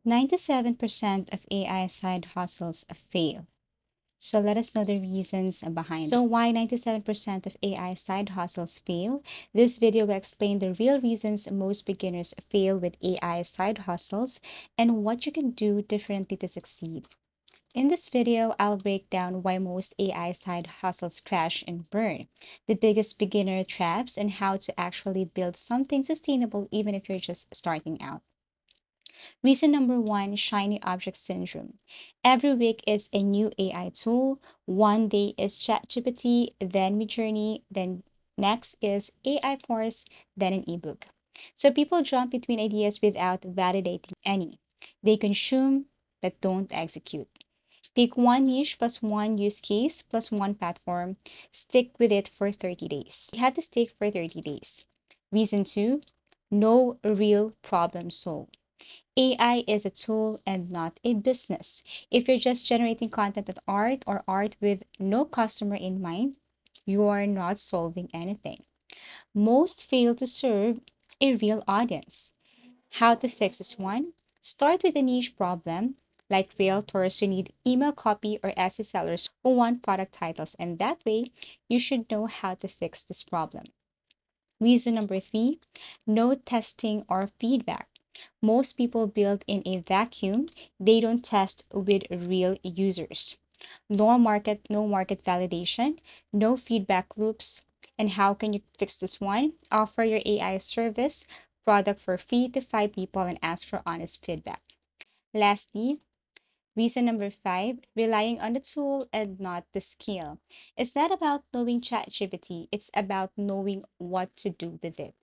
97% of AI side hustles fail. So let us know the reasons behind it. So why 97% of AI side hustles fail? This video will explain the real reasons most beginners fail with AI side hustles and what you can do differently to succeed. In this video, I'll break down why most AI side hustles crash and burn, the biggest beginner traps, and how to actually build something sustainable even if you're just starting out. Reason number one, shiny object syndrome. Every week is a new AI tool. One day is ChatGPT, then Midjourney, then next is AI Force, then an ebook. So people jump between ideas without validating any. They consume but don't execute. Pick one niche plus one use case plus one platform. Stick with it for 30 days. You have to stick for 30 days. Reason two, no real problem solved. AI is a tool and not a business. If you're just generating content of art or art with no customer in mind, you are not solving anything. Most fail to serve a real audience. How to fix this one? Start with a niche problem, like realtors who need email copy or Etsy sellers who want product titles, and that way you should know how to fix this problem. Reason number three, no testing or feedback. Most people build in a vacuum. They don't test with real users. No market validation, no feedback loops. And how can you fix this one? Offer your AI service product for free to 5 people and ask for honest feedback. Lastly, reason number five, relying on the tool and not the skill. It's not about knowing ChatGPT, it's about knowing what to do with it.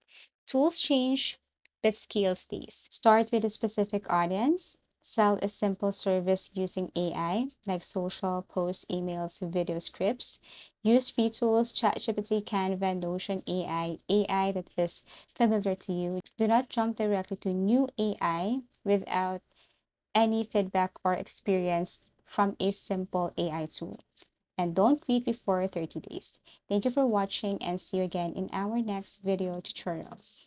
Tools change, but skill stays. Start with a specific audience. Sell a simple service using AI, like social, post, emails, video scripts. Use free tools, ChatGPT, Canva, Notion, AI that is familiar to you. Do not jump directly to new AI without any feedback or experience from a simple AI tool. And don't quit before 30 days. Thank you for watching and see you again in our next video tutorials.